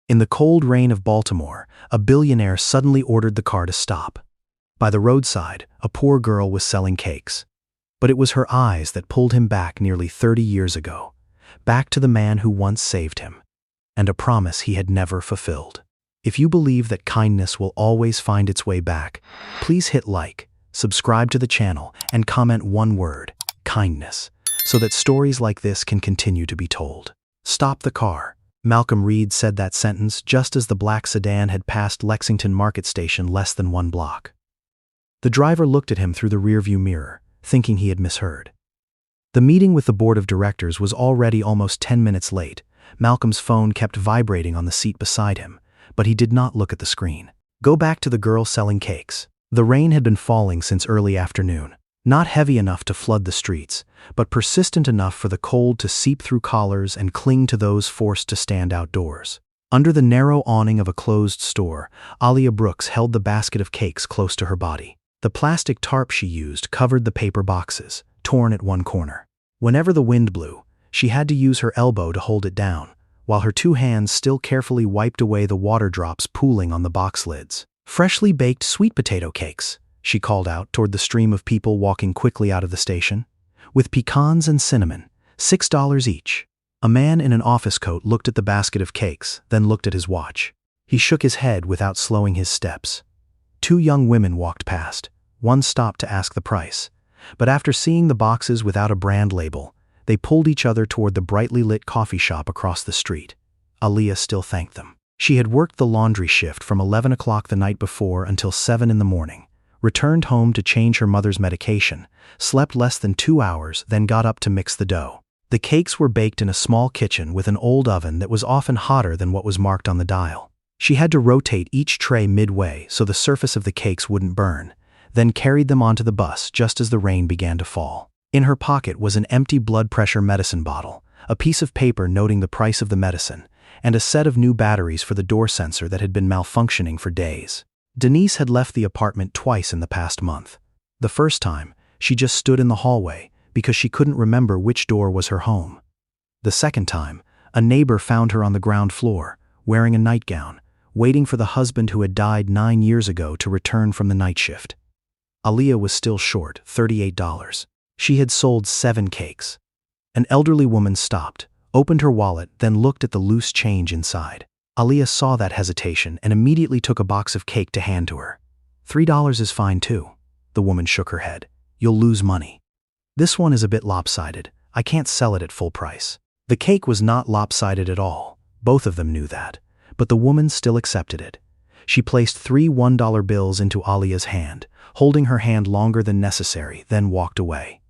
In the cold rain of Baltimore, a billionaire suddenly ordered the car to stop. By the roadside, a poor girl was selling cakes. But it was her eyes that pulled him back nearly 30 years ago, back to the man who once saved him, and a promise he had never fulfilled. If you believe that kindness will always find its way back, please hit like, subscribe to the channel, and comment one word, kindness, so that stories like this can continue to be told. Stop the car. Malcolm Reed said that sentence just as the black sedan had passed Lexington Market Station less than 1 block. The driver looked at him through the rearview mirror, thinking he had misheard. The meeting with the board of directors was already almost 10 minutes late. Malcolm's phone kept vibrating on the seat beside him, but he did not look at the screen. Go back to the girl selling cakes. The rain had been falling since early afternoon. Not heavy enough to flood the streets, but persistent enough for the cold to seep through collars and cling to those forced to stand outdoors. Under the narrow awning of a closed store, Aaliyah Brooks held the basket of cakes close to her body. The plastic tarp she used covered the paper boxes, torn at one corner. Whenever the wind blew, she had to use her elbow to hold it down, while her 2 hands still carefully wiped away the water drops pooling on the box lids. "Freshly baked sweet potato cakes," she called out toward the stream of people walking quickly out of the station. "With pecans and cinnamon, $6 each." A man in an office coat looked at the basket of cakes, then looked at his watch. He shook his head without slowing his steps. 2 young women walked past. One stopped to ask the price, but after seeing the boxes without a brand label, they pulled each other toward the brightly lit coffee shop across the street. Aaliyah still thanked them. She had worked the laundry shift from 11 o'clock the night before until 7 in the morning. Returned home to change her mother's medication, slept less than 2 hours, then got up to mix the dough. The cakes were baked in a small kitchen with an old oven that was often hotter than what was marked on the dial. She had to rotate each tray midway so the surface of the cakes wouldn't burn, then carried them onto the bus just as the rain began to fall. In her pocket was an empty blood pressure medicine bottle, a piece of paper noting the price of the medicine, and a set of new batteries for the door sensor that had been malfunctioning for days. Denise had left the apartment twice in the past month. The first time, she just stood in the hallway because she couldn't remember which door was her home. The second time, a neighbor found her on the ground floor, wearing a nightgown, waiting for the husband who had died 9 years ago to return from the night shift. Aaliyah was still short, $38. She had sold 7 cakes. An elderly woman stopped, opened her wallet, then looked at the loose change inside. Aaliyah saw that hesitation and immediately took a box of cake to hand to her. $3 is fine too. The woman shook her head. You'll lose money. This one is a bit lopsided. I can't sell it at full price. The cake was not lopsided at all. Both of them knew that. But the woman still accepted it. She placed 3 $1 bills into Aaliyah's hand, holding her hand longer than necessary, then walked away.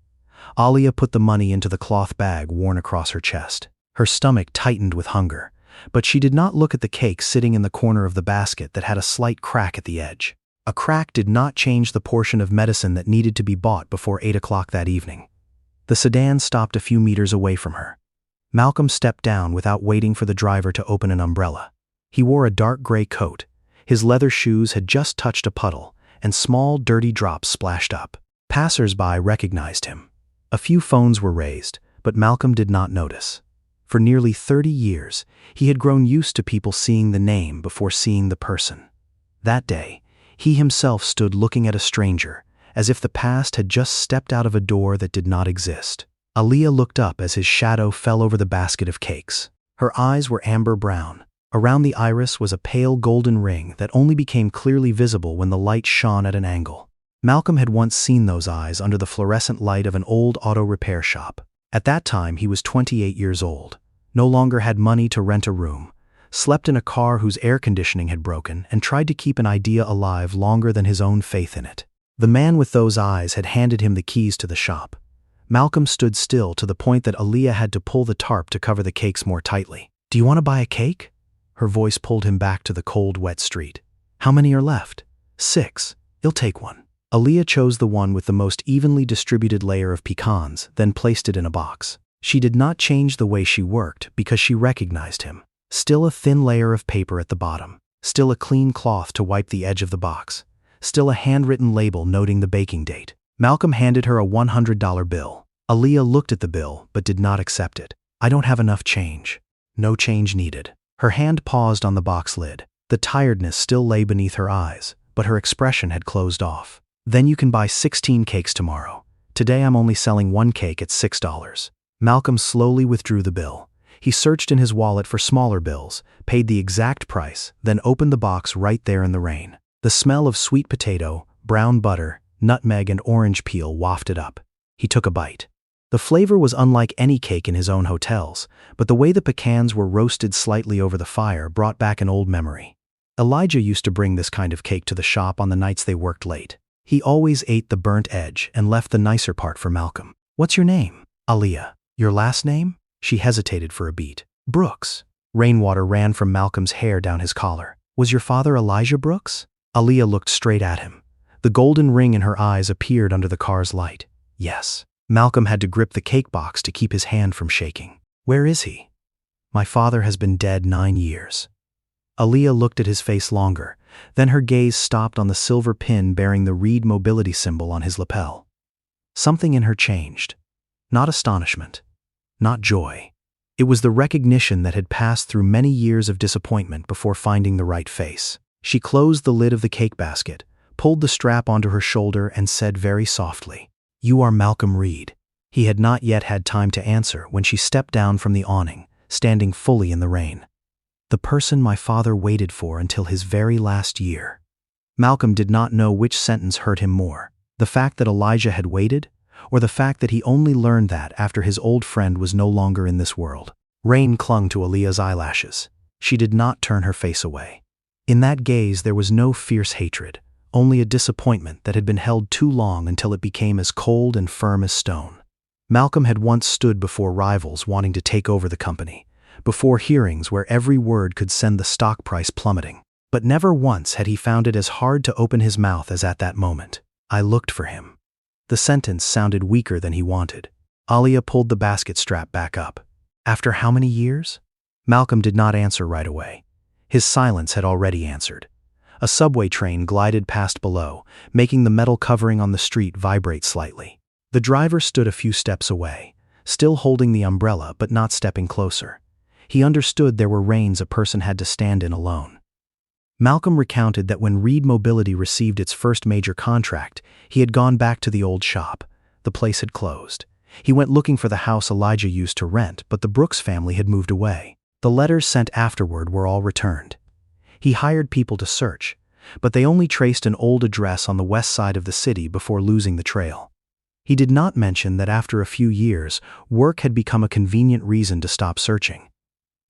Aaliyah put the money into the cloth bag worn across her chest. Her stomach tightened with hunger. But she did not look at the cake sitting in the corner of the basket that had a slight crack at the edge. A crack did not change the portion of medicine that needed to be bought before 8 o'clock that evening. The sedan stopped a few meters away from her. Malcolm stepped down without waiting for the driver to open an umbrella. He wore a dark gray coat. His leather shoes had just touched a puddle, and small, dirty drops splashed up. Passers-by recognized him. A few phones were raised, but Malcolm did not notice. For nearly 30 years, he had grown used to people seeing the name before seeing the person. That day, he himself stood looking at a stranger, as if the past had just stepped out of a door that did not exist. Aaliyah looked up as his shadow fell over the basket of cakes. Her eyes were amber brown. Around the iris was a pale golden ring that only became clearly visible when the light shone at an angle. Malcolm had once seen those eyes under the fluorescent light of an old auto repair shop. At that time, he was 28 years old, no longer had money to rent a room, slept in a car whose air conditioning had broken, and tried to keep an idea alive longer than his own faith in it. The man with those eyes had handed him the keys to the shop. Malcolm stood still to the point that Aaliyah had to pull the tarp to cover the cakes more tightly. "Do you want to buy a cake?" Her voice pulled him back to the cold, wet street. "How many are left?" "6. You'll take one." Aaliyah chose the one with the most evenly distributed layer of pecans, then placed it in a box. She did not change the way she worked because she recognized him. Still a thin layer of paper at the bottom. Still a clean cloth to wipe the edge of the box. Still a handwritten label noting the baking date. Malcolm handed her a $100 bill. Aaliyah looked at the bill but did not accept it. "I don't have enough change." "No change needed." Her hand paused on the box lid. The tiredness still lay beneath her eyes, but her expression had closed off. Then you can buy 16 cakes tomorrow. Today I'm only selling one cake at $6. Malcolm slowly withdrew the bill. He searched in his wallet for smaller bills, paid the exact price, then opened the box right there in the rain. The smell of sweet potato, brown butter, nutmeg and orange peel wafted up. He took a bite. The flavor was unlike any cake in his own hotels, but the way the pecans were roasted slightly over the fire brought back an old memory. Elijah used to bring this kind of cake to the shop on the nights they worked late. He always ate the burnt edge and left the nicer part for Malcolm. "What's your name?" "Aaliyah." "Your last name?" She hesitated for a beat. "Brooks." Rainwater ran from Malcolm's hair down his collar. "Was your father Elijah Brooks?" Aaliyah looked straight at him. The golden ring in her eyes appeared under the car's light. "Yes." Malcolm had to grip the cake box to keep his hand from shaking. "Where is he?" "My father has been dead 9 years." Aaliyah looked at his face longer, then her gaze stopped on the silver pin bearing the Reed mobility symbol on his lapel. Something in her changed. Not astonishment. Not joy. It was the recognition that had passed through many years of disappointment before finding the right face. She closed the lid of the cake basket, pulled the strap onto her shoulder and said very softly, "You are Malcolm Reed." He had not yet had time to answer when she stepped down from the awning, standing fully in the rain. "The person my father waited for until his very last year." Malcolm did not know which sentence hurt him more, the fact that Elijah had waited, or the fact that he only learned that after his old friend was no longer in this world. Rain clung to Aaliyah's eyelashes. She did not turn her face away. In that gaze there was no fierce hatred, only a disappointment that had been held too long until it became as cold and firm as stone. Malcolm had once stood before rivals wanting to take over the company, before hearings where every word could send the stock price plummeting. But never once had he found it as hard to open his mouth as at that moment. "I looked for him." The sentence sounded weaker than he wanted. Aaliyah pulled the basket strap back up. "After how many years?" Malcolm did not answer right away. His silence had already answered. A subway train glided past below, making the metal covering on the street vibrate slightly. The driver stood a few steps away, still holding the umbrella but not stepping closer. He understood there were reigns a person had to stand in alone. Malcolm recounted that when Reed Mobility received its first major contract, he had gone back to the old shop. The place had closed. He went looking for the house Elijah used to rent, but the Brooks family had moved away. The letters sent afterward were all returned. He hired people to search, but they only traced an old address on the west side of the city before losing the trail. He did not mention that after a few years, work had become a convenient reason to stop searching.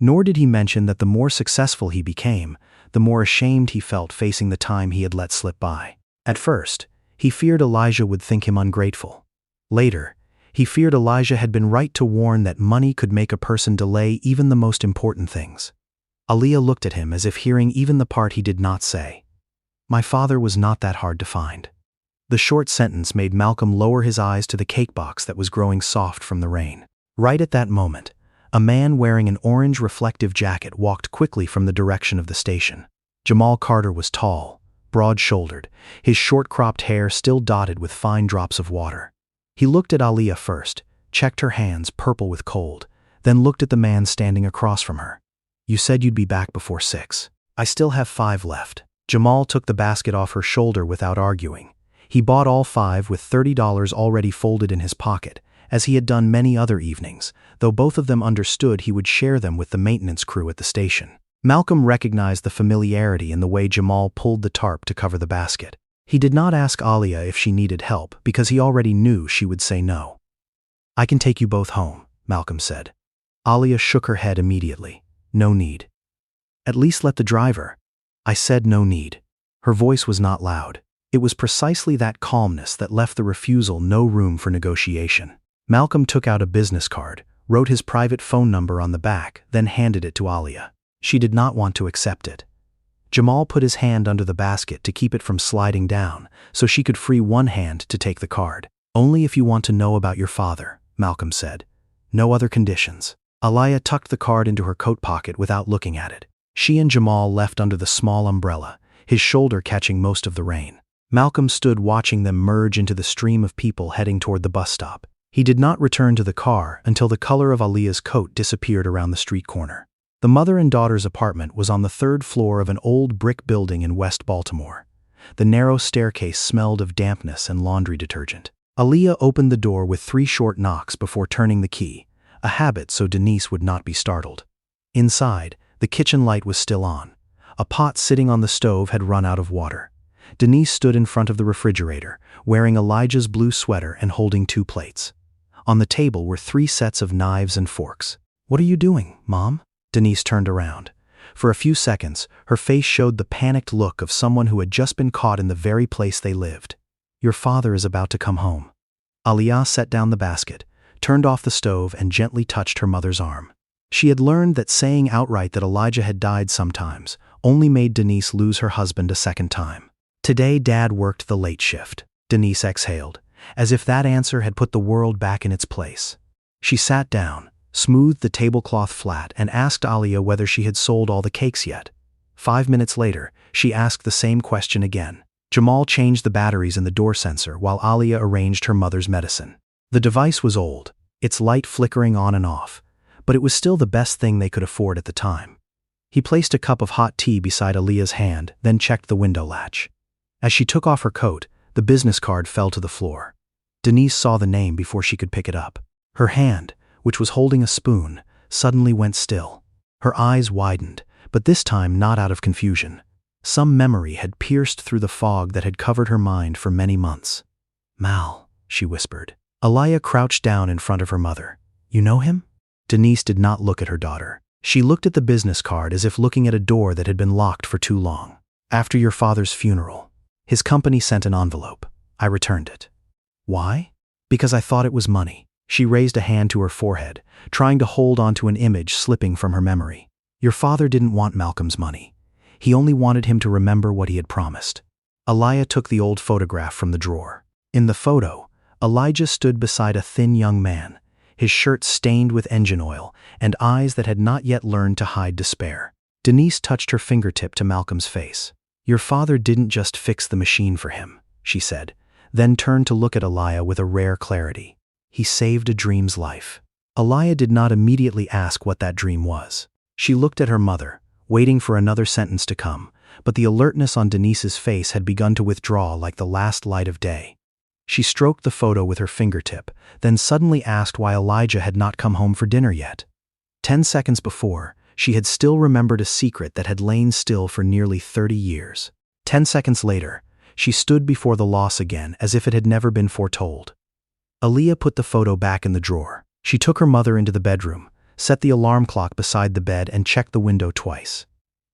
Nor did he mention that the more successful he became, the more ashamed he felt facing the time he had let slip by. At first, he feared Elijah would think him ungrateful. Later, he feared Elijah had been right to warn that money could make a person delay even the most important things. Aaliyah looked at him as if hearing even the part he did not say. "My father was not that hard to find." The short sentence made Malcolm lower his eyes to the cake box that was growing soft from the rain. Right at that moment, a man wearing an orange reflective jacket walked quickly from the direction of the station. Jamal Carter was tall, broad-shouldered, his short-cropped hair still dotted with fine drops of water. He looked at Aaliyah first, checked her hands purple with cold, then looked at the man standing across from her. "You said you'd be back before 6. I still have 5 left." Jamal took the basket off her shoulder without arguing. He bought all 5 with $30 already folded in his pocket, as he had done many other evenings, though both of them understood he would share them with the maintenance crew at the station. Malcolm recognized the familiarity in the way Jamal pulled the tarp to cover the basket. He did not ask Aaliyah if she needed help because he already knew she would say no. "I can take you both home," Malcolm said. Aaliyah shook her head immediately. "No need." "At least let the driver." "I said no need." Her voice was not loud. It was precisely that calmness that left the refusal no room for negotiation. Malcolm took out a business card, wrote his private phone number on the back, then handed it to Aaliyah. She did not want to accept it. Jamal put his hand under the basket to keep it from sliding down, so she could free one hand to take the card. "Only if you want to know about your father," Malcolm said. "No other conditions." Aaliyah tucked the card into her coat pocket without looking at it. She and Jamal left under the small umbrella, his shoulder catching most of the rain. Malcolm stood watching them merge into the stream of people heading toward the bus stop. He did not return to the car until the color of Aaliyah's coat disappeared around the street corner. The mother and daughter's apartment was on the third floor of an old brick building in West Baltimore. The narrow staircase smelled of dampness and laundry detergent. Aaliyah opened the door with 3 short knocks before turning the key, a habit so Denise would not be startled. Inside, the kitchen light was still on. A pot sitting on the stove had run out of water. Denise stood in front of the refrigerator, wearing Elijah's blue sweater and holding 2 plates. On the table were 3 sets of knives and forks. "What are you doing, Mom?" Denise turned around. For a few seconds, her face showed the panicked look of someone who had just been caught in the very place they lived. "Your father is about to come home." Aaliyah set down the basket, turned off the stove, and gently touched her mother's arm. She had learned that saying outright that Elijah had died sometimes only made Denise lose her husband a second time. Today Dad worked the late shift. Denise exhaled, as if that answer had put the world back in its place. She sat down, smoothed the tablecloth flat, and asked Aaliyah whether she had sold all the cakes yet. 5 minutes later, she asked the same question again. Jamal changed the batteries in the door sensor while Aaliyah arranged her mother's medicine. The device was old, its light flickering on and off, but it was still the best thing they could afford at the time. He placed a cup of hot tea beside Aaliyah's hand, then checked the window latch. As she took off her coat, the business card fell to the floor. Denise saw the name before she could pick it up. Her hand, which was holding a spoon, suddenly went still. Her eyes widened, but this time not out of confusion. Some memory had pierced through the fog that had covered her mind for many months. "Mal," she whispered. Aaliyah crouched down in front of her mother. "You know him?" Denise did not look at her daughter. She looked at the business card as if looking at a door that had been locked for too long. "After your father's funeral, his company sent an envelope. I returned it." "Why?" "Because I thought it was money." She raised a hand to her forehead, trying to hold onto an image slipping from her memory. "Your father didn't want Malcolm's money. He only wanted him to remember what he had promised." Aaliyah took the old photograph from the drawer. In the photo, Elijah stood beside a thin young man, his shirt stained with engine oil and eyes that had not yet learned to hide despair. Denise touched her fingertip to Malcolm's face. "Your father didn't just fix the machine for him," she said, then turned to look at Aaliyah with a rare clarity. "He saved a dream's life." Aaliyah did not immediately ask what that dream was. She looked at her mother, waiting for another sentence to come, but the alertness on Denise's face had begun to withdraw like the last light of day. She stroked the photo with her fingertip, then suddenly asked why Elijah had not come home for dinner yet. 10 seconds before, she had still remembered a secret that had lain still for nearly 30 years. 10 seconds later, she stood before the loss again as if it had never been foretold. Aaliyah put the photo back in the drawer. She took her mother into the bedroom, set the alarm clock beside the bed, and checked the window twice.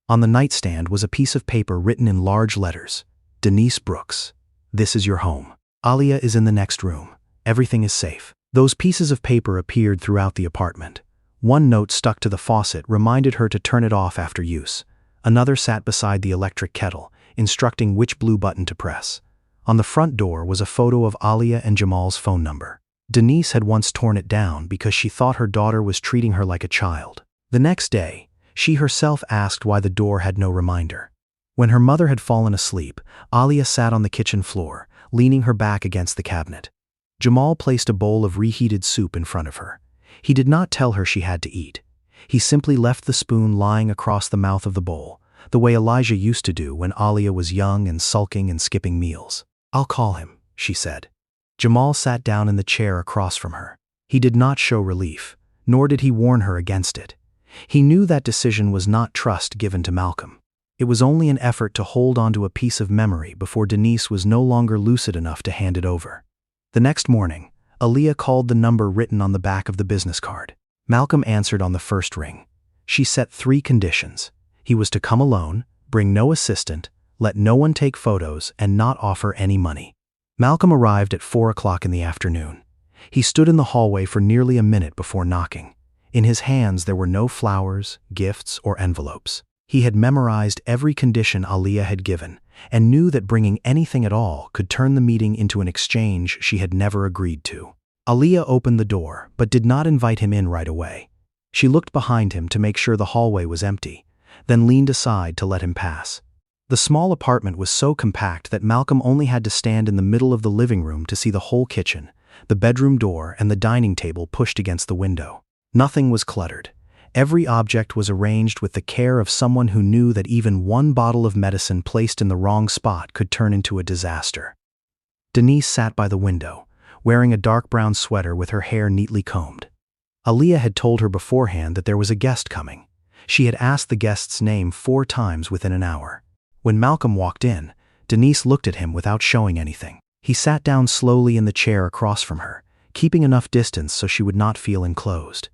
On the nightstand was a piece of paper written in large letters. "Denise Brooks. This is your home. Aaliyah is in the next room. Everything is safe." Those pieces of paper appeared throughout the apartment. One note stuck to the faucet reminded her to turn it off after use. Another sat beside the electric kettle, instructing which blue button to press. On the front door was a photo of Aaliyah and Jamal's phone number. Denise had once torn it down because she thought her daughter was treating her like a child. The next day, she herself asked why the door had no reminder. When her mother had fallen asleep, Aaliyah sat on the kitchen floor, leaning her back against the cabinet. Jamal placed a bowl of reheated soup in front of her. He did not tell her she had to eat. He simply left the spoon lying across the mouth of the bowl, the way Elijah used to do when Aaliyah was young and sulking and skipping meals. "I'll call him," she said. Jamal sat down in the chair across from her. He did not show relief, nor did he warn her against it. He knew that decision was not trust given to Malcolm. It was only an effort to hold onto a piece of memory before Denise was no longer lucid enough to hand it over. The next morning, Aaliyah called the number written on the back of the business card. Malcolm answered on the first ring. She set 3 conditions. He was to come alone, bring no assistant, let no one take photos, and not offer any money. Malcolm arrived at 4 o'clock in the afternoon. He stood in the hallway for nearly a minute before knocking. In his hands there were no flowers, gifts, or envelopes. He had memorized every condition Aaliyah had given, and knew that bringing anything at all could turn the meeting into an exchange she had never agreed to. Aaliyah opened the door, but did not invite him in right away. She looked behind him to make sure the hallway was empty, then leaned aside to let him pass. The small apartment was so compact that Malcolm only had to stand in the middle of the living room to see the whole kitchen, the bedroom door, and the dining table pushed against the window. Nothing was cluttered. Every object was arranged with the care of someone who knew that even one bottle of medicine placed in the wrong spot could turn into a disaster. Denise sat by the window, wearing a dark brown sweater with her hair neatly combed. Aaliyah had told her beforehand that there was a guest coming. She had asked the guest's name 4 times within an hour. When Malcolm walked in, Denise looked at him without showing anything. He sat down slowly in the chair across from her, keeping enough distance so she would not feel enclosed.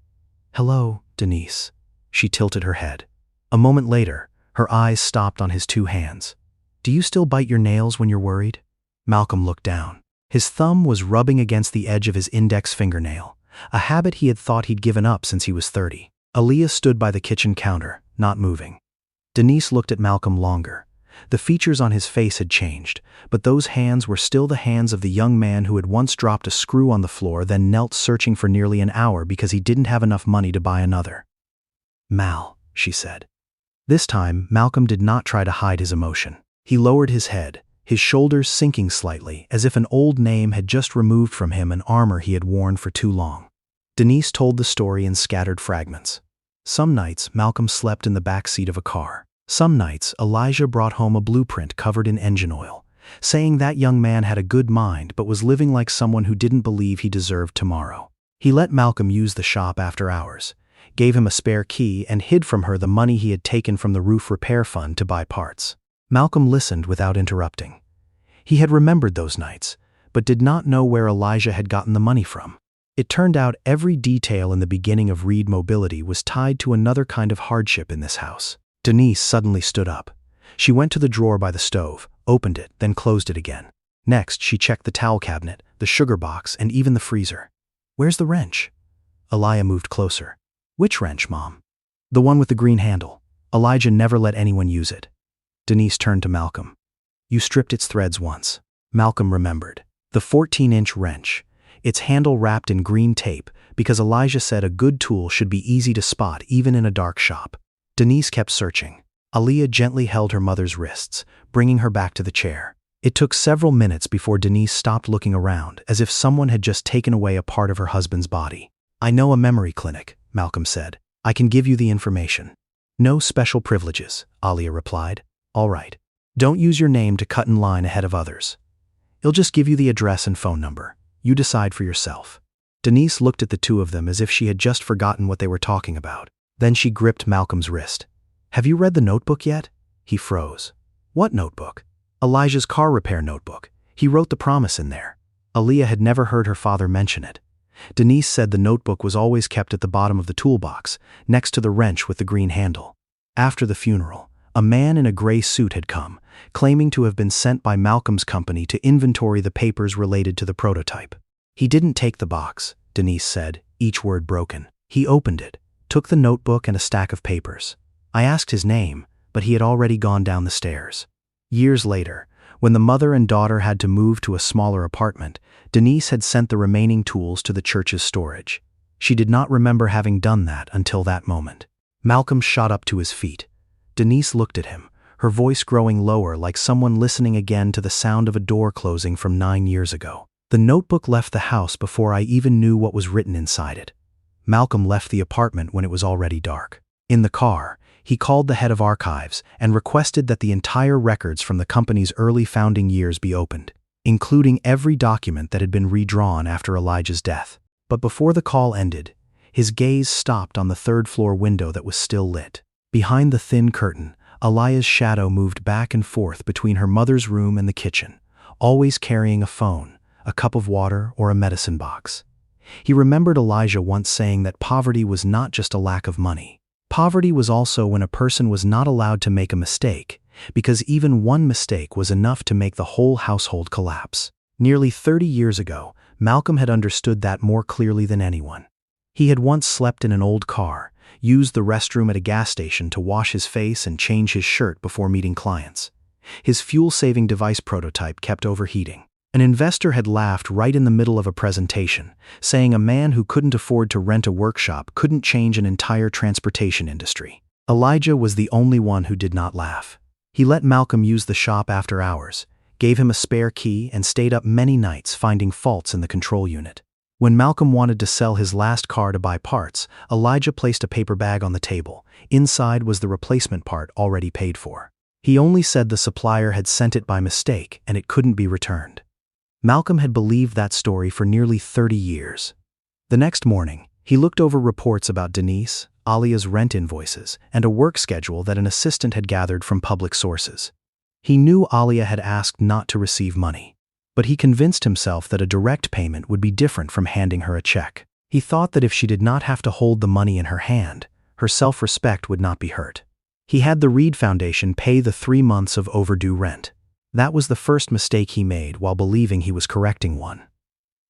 "Hello, Denise." She tilted her head. A moment later, her eyes stopped on his 2 hands. "Do you still bite your nails when you're worried?" Malcolm looked down. His thumb was rubbing against the edge of his index fingernail, a habit he had thought he'd given up since he was 30. Aaliyah stood by the kitchen counter, not moving. Denise looked at Malcolm longer. The features on his face had changed, but those hands were still the hands of the young man who had once dropped a screw on the floor, then knelt searching for nearly an hour because he didn't have enough money to buy another. "Mal," she said. This time, Malcolm did not try to hide his emotion. He lowered his head, his shoulders sinking slightly, as if an old name had just removed from him an armor he had worn for too long. Denise told the story in scattered fragments. Some nights, Malcolm slept in the back seat of a car. Some nights, Elijah brought home a blueprint covered in engine oil, saying that young man had a good mind but was living like someone who didn't believe he deserved tomorrow. He let Malcolm use the shop after hours, gave him a spare key, and hid from her the money he had taken from the roof repair fund to buy parts. Malcolm listened without interrupting. He had remembered those nights, but did not know where Elijah had gotten the money from. It turned out every detail in the beginning of Reed Mobility was tied to another kind of hardship in this house. Denise suddenly stood up. She went to the drawer by the stove, opened it, then closed it again. Next, she checked the towel cabinet, the sugar box, and even the freezer. "Where's the wrench?" Aaliyah moved closer. "Which wrench, Mom?" "The one with the green handle. Elijah never let anyone use it." Denise turned to Malcolm. "You stripped its threads once." Malcolm remembered. The 14-inch wrench, its handle wrapped in green tape, because Elijah said a good tool should be easy to spot even in a dark shop. Denise kept searching. Aaliyah gently held her mother's wrists, bringing her back to the chair. It took several minutes before Denise stopped looking around, as if someone had just taken away a part of her husband's body. "I know a memory clinic," Malcolm said. "I can give you the information." "No special privileges," Aaliyah replied. "All right. Don't use your name to cut in line ahead of others. He'll just give you the address and phone number. You decide for yourself." Denise looked at the 2 of them as if she had just forgotten what they were talking about. Then she gripped Malcolm's wrist. "Have you read the notebook yet?" He froze. "What notebook?" "Elijah's car repair notebook. He wrote the promise in there." Aaliyah had never heard her father mention it. Denise said the notebook was always kept at the bottom of the toolbox, next to the wrench with the green handle. After the funeral, a man in a gray suit had come, claiming to have been sent by Malcolm's company to inventory the papers related to the prototype. "He didn't take the box," Denise said, each word broken. "He opened it, took the notebook and a stack of papers. I asked his name, but he had already gone down the stairs." Years later, when the mother and daughter had to move to a smaller apartment, Denise had sent the remaining tools to the church's storage. She did not remember having done that until that moment. Malcolm shot up to his feet. Denise looked at him, her voice growing lower like someone listening again to the sound of a door closing from 9 years ago. "The notebook left the house before I even knew what was written inside it. Malcolm left the apartment when it was already dark. In the car, he called the head of archives and requested that the entire records from the company's early founding years be opened, including every document that had been redrawn after Elijah's death. But before the call ended, his gaze stopped on the 3rd-floor window that was still lit. Behind the thin curtain, Aaliyah's shadow moved back and forth between her mother's room and the kitchen, always carrying a phone, a cup of water, or a medicine box. He remembered Elijah once saying that poverty was not just a lack of money. Poverty was also when a person was not allowed to make a mistake, because even one mistake was enough to make the whole household collapse. Nearly 30 years ago, Malcolm had understood that more clearly than anyone. He had once slept in an old car, used the restroom at a gas station to wash his face and change his shirt before meeting clients. His fuel-saving device prototype kept overheating. An investor had laughed right in the middle of a presentation, saying a man who couldn't afford to rent a workshop couldn't change an entire transportation industry. Elijah was the only one who did not laugh. He let Malcolm use the shop after hours, gave him a spare key, and stayed up many nights finding faults in the control unit. When Malcolm wanted to sell his last car to buy parts, Elijah placed a paper bag on the table. Inside was the replacement part already paid for. He only said the supplier had sent it by mistake and it couldn't be returned. Malcolm had believed that story for nearly 30 years. The next morning, he looked over reports about Denise, Aaliyah's rent invoices, and a work schedule that an assistant had gathered from public sources. He knew Aaliyah had asked not to receive money, but he convinced himself that a direct payment would be different from handing her a check. He thought that if she did not have to hold the money in her hand, her self-respect would not be hurt. He had the Reed Foundation pay the 3 months of overdue rent. That was the first mistake he made while believing he was correcting one.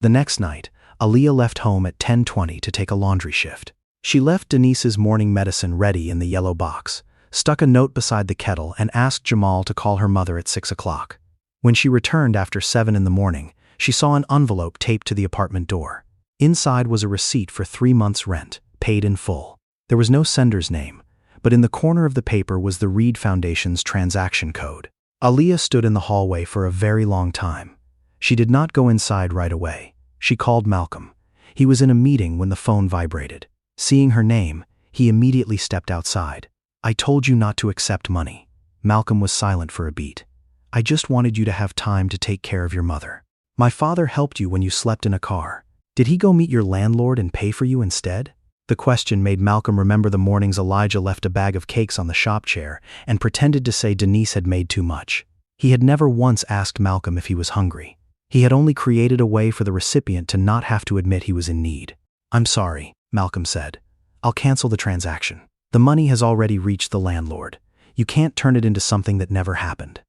The next night, Aaliyah left home at 10:20 to take a laundry shift. She left Denise's morning medicine ready in the yellow box, stuck a note beside the kettle, and asked Jamal to call her mother at 6 o'clock. When she returned after 7 in the morning, she saw an envelope taped to the apartment door. Inside was a receipt for 3 months' rent, paid in full. There was no sender's name, but in the corner of the paper was the Reed Foundation's transaction code. Aaliyah stood in the hallway for a very long time. She did not go inside right away. She called Malcolm. He was in a meeting when the phone vibrated. Seeing her name, he immediately stepped outside. "I told you not to accept money." Malcolm was silent for a beat. "I just wanted you to have time to take care of your mother. My father helped you when you slept in a car. Did he go meet your landlord and pay for you instead?" The question made Malcolm remember the mornings Elijah left a bag of cakes on the shop chair and pretended to say Denise had made too much. He had never once asked Malcolm if he was hungry. He had only created a way for the recipient to not have to admit he was in need. "I'm sorry," Malcolm said. "I'll cancel the transaction. The money has already reached the landlord. You can't turn it into something that never happened."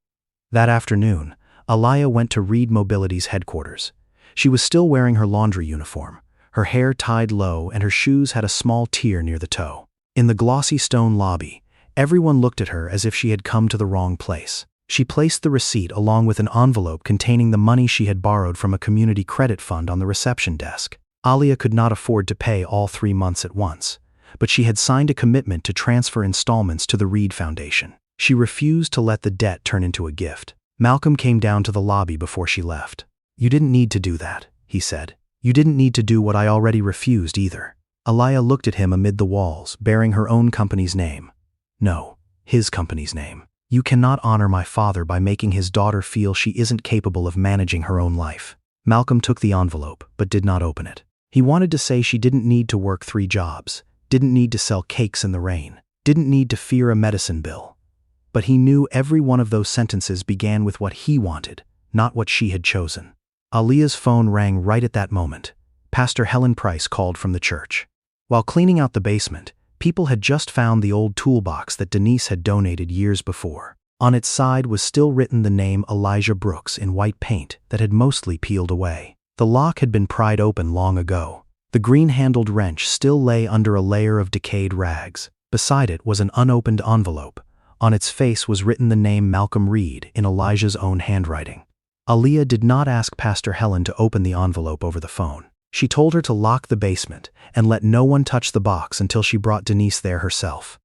That afternoon, Aaliyah went to Reed Mobility's headquarters. She was still wearing her laundry uniform. Her hair tied low and her shoes had a small tear near the toe. In the glossy stone lobby, everyone looked at her as if she had come to the wrong place. She placed the receipt along with an envelope containing the money she had borrowed from a community credit fund on the reception desk. Aaliyah could not afford to pay all 3 months at once, but she had signed a commitment to transfer installments to the Reed Foundation. She refused to let the debt turn into a gift. Malcolm came down to the lobby before she left. "You didn't need to do that," he said. "You didn't need to do what I already refused either." Aaliyah looked at him amid the walls, bearing her own company's name. "No, his company's name. You cannot honor my father by making his daughter feel she isn't capable of managing her own life." Malcolm took the envelope, but did not open it. He wanted to say she didn't need to work 3 jobs, didn't need to sell cakes in the rain, didn't need to fear a medicine bill. But he knew every one of those sentences began with what he wanted, not what she had chosen. Aaliyah's phone rang right at that moment. Pastor Helen Price called from the church. While cleaning out the basement, people had just found the old toolbox that Denise had donated years before. On its side was still written the name Aaliyah Brooks in white paint that had mostly peeled away. The lock had been pried open long ago. The green-handled wrench still lay under a layer of decayed rags. Beside it was an unopened envelope. On its face was written the name Malcolm Reed in Elijah's own handwriting. Aaliyah did not ask Pastor Helen to open the envelope over the phone. She told her to lock the basement and let no one touch the box until she brought Denise there herself.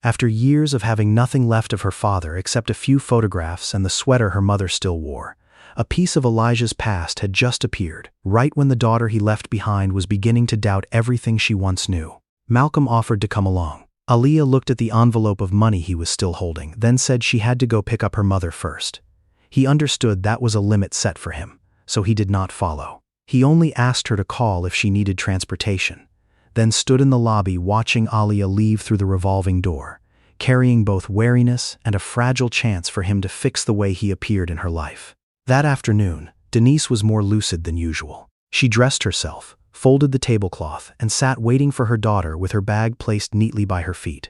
After years of having nothing left of her father except a few photographs and the sweater her mother still wore, a piece of Elijah's past had just appeared, right when the daughter he left behind was beginning to doubt everything she once knew. Malcolm offered to come along. Aaliyah looked at the envelope of money he was still holding, then said she had to go pick up her mother first. He understood that was a limit set for him, so he did not follow. He only asked her to call if she needed transportation, then stood in the lobby watching Aaliyah leave through the revolving door, carrying both wariness and a fragile chance for him to fix the way he appeared in her life. That afternoon, Denise was more lucid than usual. She dressed herself, folded the tablecloth, and sat waiting for her daughter with her bag placed neatly by her feet.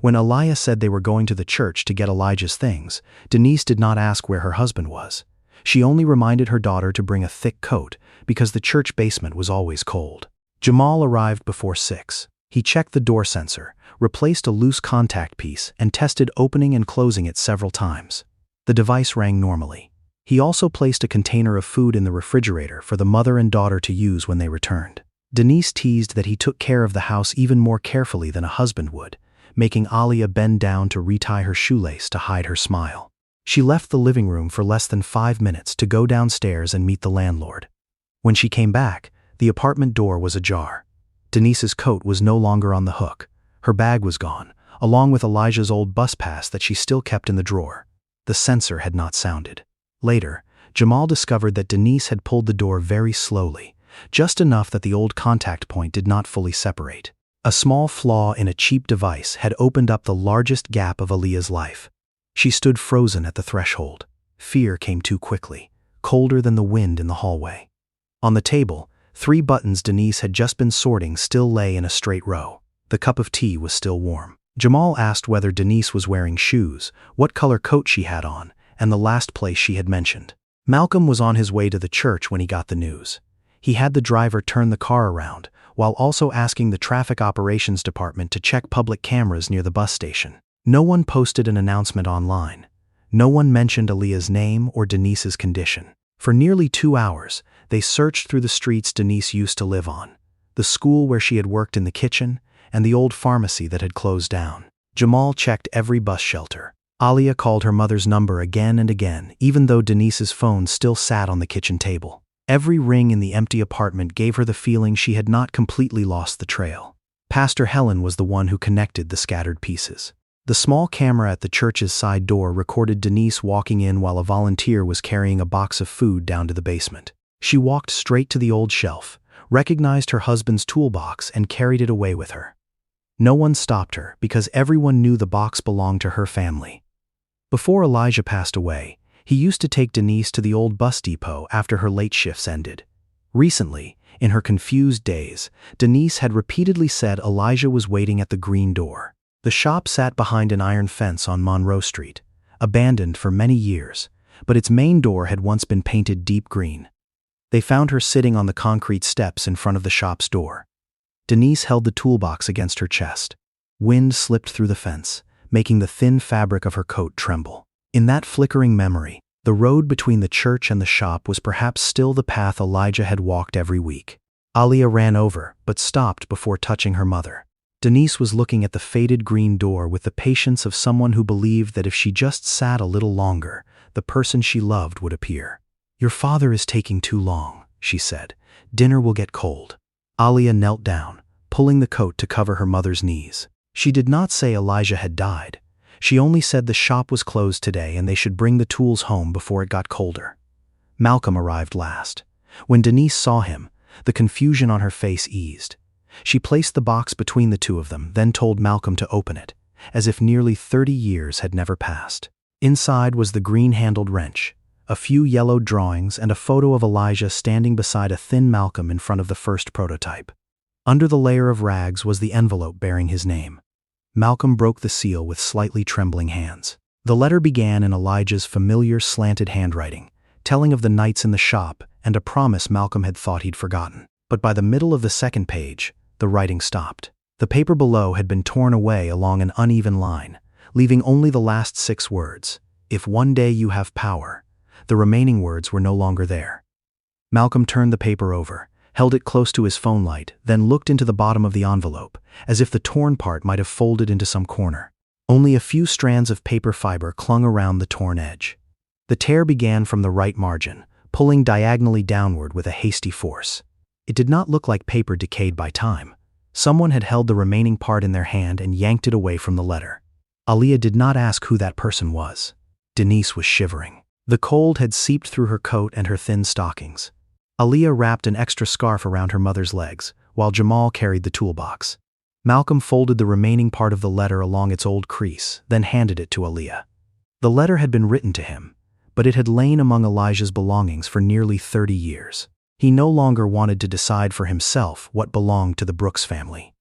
When Aaliyah said they were going to the church to get Elijah's things, Denise did not ask where her husband was. She only reminded her daughter to bring a thick coat because the church basement was always cold. Jamal arrived before 6. He checked the door sensor, replaced a loose contact piece, and tested opening and closing it several times. The device rang normally. He also placed a container of food in the refrigerator for the mother and daughter to use when they returned. Denise teased that he took care of the house even more carefully than a husband would, making Aaliyah bend down to retie her shoelace to hide her smile. She left the living room for less than 5 minutes to go downstairs and meet the landlord. When she came back, The apartment door was ajar. Denise's coat was no longer on the hook. Her bag was gone, along with Elijah's old bus pass that she still kept in the drawer. The sensor had not sounded. Later, Jamal discovered that Denise had pulled the door very slowly, just enough that the old contact point did not fully separate. A small flaw in a cheap device had opened up the largest gap of Aaliyah's life. She stood frozen at the threshold. Fear came too quickly, colder than the wind in the hallway. On the table, 3 buttons Denise had just been sorting still lay in a straight row. The cup of tea was still warm. Jamal asked whether Denise was wearing shoes, what color coat she had on, and the last place she had mentioned. Malcolm was on his way to the church when he got the news. He had the driver turn the car around, while also asking the traffic operations department to check public cameras near the bus station. No one posted an announcement online. No one mentioned Aaliyah's name or Denise's condition. For nearly 2 hours, they searched through the streets Denise used to live on, the school where she had worked in the kitchen, and the old pharmacy that had closed down. Jamal checked every bus shelter. Aaliyah called her mother's number again and again, even though Denise's phone still sat on the kitchen table. Every ring in the empty apartment gave her the feeling she had not completely lost the trail. Pastor Helen was the one who connected the scattered pieces. The small camera at the church's side door recorded Denise walking in while a volunteer was carrying a box of food down to the basement. She walked straight to the old shelf, recognized her husband's toolbox, and carried it away with her. No one stopped her because everyone knew the box belonged to her family. Before Elijah passed away, he used to take Denise to the old bus depot after her late shifts ended. Recently, in her confused days, Denise had repeatedly said Elijah was waiting at the green door. The shop sat behind an iron fence on Monroe Street, abandoned for many years, but its main door had once been painted deep green. They found her sitting on the concrete steps in front of the shop's door. Denise held the toolbox against her chest. Wind slipped through the fence, making the thin fabric of her coat tremble. In that flickering memory, the road between the church and the shop was perhaps still the path Elijah had walked every week. Aaliyah ran over, but stopped before touching her mother. Denise was looking at the faded green door with the patience of someone who believed that if she just sat a little longer, the person she loved would appear. "Your father is taking too long," she said. "Dinner will get cold." Aaliyah knelt down, pulling the coat to cover her mother's knees. She did not say Elijah had died. She only said the shop was closed today and they should bring the tools home before it got colder. Malcolm arrived last. When Denise saw him, the confusion on her face eased. She placed the box between the two of them, then told Malcolm to open it, as if nearly 30 years had never passed. Inside was the green-handled wrench, a few yellowed drawings, and a photo of Elijah standing beside a thin Malcolm in front of the first prototype. Under the layer of rags was the envelope bearing his name. Malcolm broke the seal with slightly trembling hands. The letter began in Elijah's familiar slanted handwriting, telling of the nights in the shop and a promise Malcolm had thought he'd forgotten. But by the middle of the second page, the writing stopped. The paper below had been torn away along an uneven line, leaving only the last 6 words. "If one day you have power." The remaining words were no longer there. Malcolm turned the paper over, held it close to his phone light, then looked into the bottom of the envelope, as if the torn part might have folded into some corner. Only a few strands of paper fiber clung around the torn edge. The tear began from the right margin, pulling diagonally downward with a hasty force. It did not look like paper decayed by time. Someone had held the remaining part in their hand and yanked it away from the letter. Aaliyah did not ask who that person was. Denise was shivering. The cold had seeped through her coat and her thin stockings. Aaliyah wrapped an extra scarf around her mother's legs, while Jamal carried the toolbox. Malcolm folded the remaining part of the letter along its old crease, then handed it to Aaliyah. The letter had been written to him, but it had lain among Elijah's belongings for nearly 30 years. He no longer wanted to decide for himself what belonged to the Brooks family.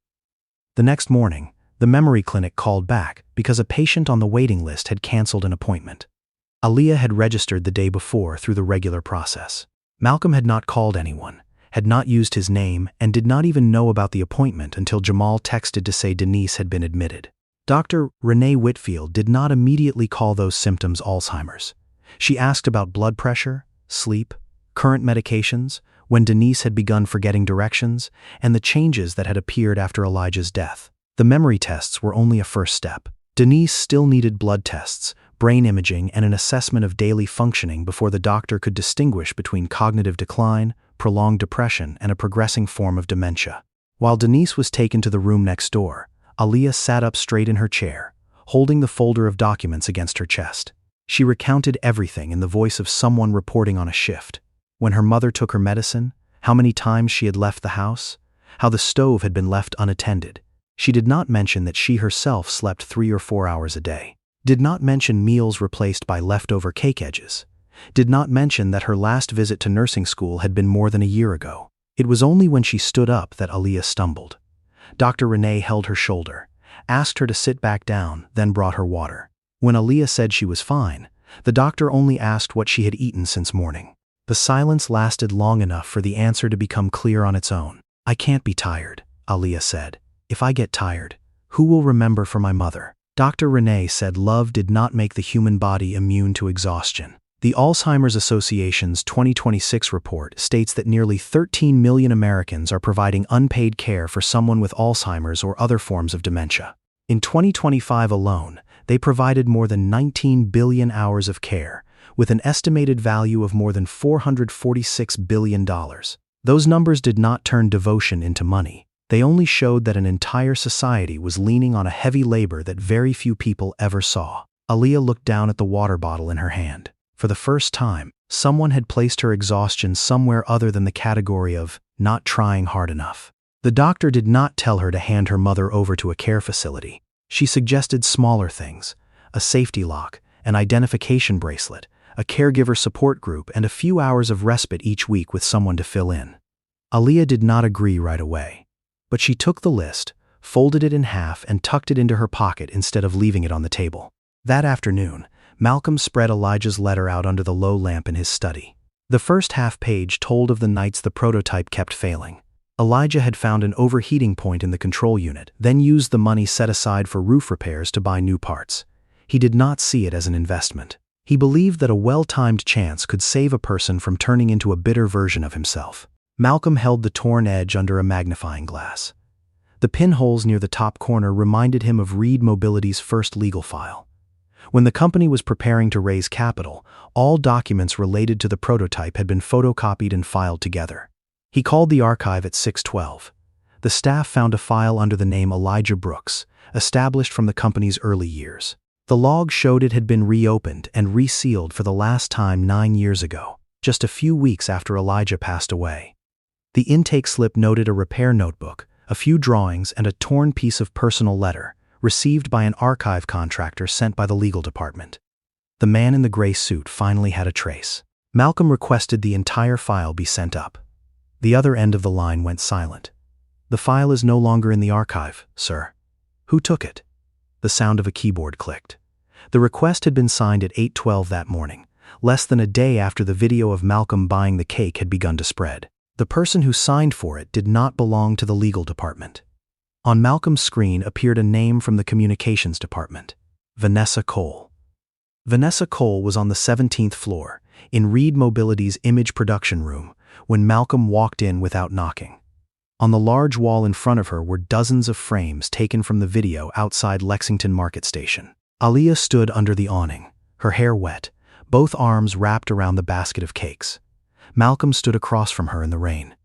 The next morning, the memory clinic called back because a patient on the waiting list had canceled an appointment. Aaliyah had registered the day before through the regular process. Malcolm had not called anyone, had not used his name, and did not even know about the appointment until Jamal texted to say Denise had been admitted. Dr. Renee Whitfield did not immediately call those symptoms Alzheimer's. She asked about blood pressure, sleep, current medications, when Denise had begun forgetting directions, and the changes that had appeared after Elijah's death. The memory tests were only a first step. Denise still needed blood tests, brain imaging, and an assessment of daily functioning before the doctor could distinguish between cognitive decline, prolonged depression and a progressing form of dementia. While Denise was taken to the room next door, Aaliyah sat up straight in her chair, holding the folder of documents against her chest. She recounted everything in the voice of someone reporting on a shift. When her mother took her medicine, how many times she had left the house, how the stove had been left unattended. She did not mention that she herself slept 3 or 4 hours a day. Did not mention meals replaced by leftover cake edges. Did not mention that her last visit to nursing school had been more than a year ago. It was only when she stood up that Aaliyah stumbled. Dr. Renee held her shoulder, asked her to sit back down, then brought her water. When Aaliyah said she was fine, the doctor only asked what she had eaten since morning. The silence lasted long enough for the answer to become clear on its own. "I can't be tired," Aaliyah said. "If I get tired, who will remember for my mother?" Dr. Renee said love did not make the human body immune to exhaustion. The Alzheimer's Association's 2026 report states that nearly 13 million Americans are providing unpaid care for someone with Alzheimer's or other forms of dementia. In 2025 alone, they provided more than 19 billion hours of care, with an estimated value of more than $446 billion. Those numbers did not turn devotion into money. They only showed that an entire society was leaning on a heavy labor that very few people ever saw. Aaliyah looked down at the water bottle in her hand. For the first time, someone had placed her exhaustion somewhere other than the category of not trying hard enough. The doctor did not tell her to hand her mother over to a care facility. She suggested smaller things: a safety lock, an identification bracelet, a caregiver support group, and a few hours of respite each week with someone to fill in. Aaliyah did not agree right away, but she took the list, folded it in half, and tucked it into her pocket instead of leaving it on the table. That afternoon, Malcolm spread Elijah's letter out under the low lamp in his study. The first half page told of the nights the prototype kept failing. Elijah had found an overheating point in the control unit, then used the money set aside for roof repairs to buy new parts. He did not see it as an investment. He believed that a well-timed chance could save a person from turning into a bitter version of himself. Malcolm held the torn edge under a magnifying glass. The pinholes near the top corner reminded him of Reed Mobility's first legal file. When the company was preparing to raise capital, all documents related to the prototype had been photocopied and filed together. He called the archive at 6:12. The staff found a file under the name Aaliyah Brooks, established from the company's early years. The log showed it had been reopened and resealed for the last time 9 years ago, just a few weeks after Elijah passed away. The intake slip noted a repair notebook, a few drawings, and a torn piece of personal letter, received by an archive contractor sent by the legal department. The man in the gray suit finally had a trace. Malcolm requested the entire file be sent up. The other end of the line went silent. "The file is no longer in the archive, sir." "Who took it?" The sound of a keyboard clicked. The request had been signed at 8:12 that morning, less than a day after the video of Malcolm buying the cake had begun to spread. The person who signed for it did not belong to the legal department. On Malcolm's screen appeared a name from the communications department: Vanessa Cole. Vanessa Cole was on the 17th floor, in Reed Mobility's image production room, when Malcolm walked in without knocking. On the large wall in front of her were dozens of frames taken from the video outside Lexington Market Station. Aaliyah stood under the awning, her hair wet, both arms wrapped around the basket of cakes. Malcolm stood across from her in the rain.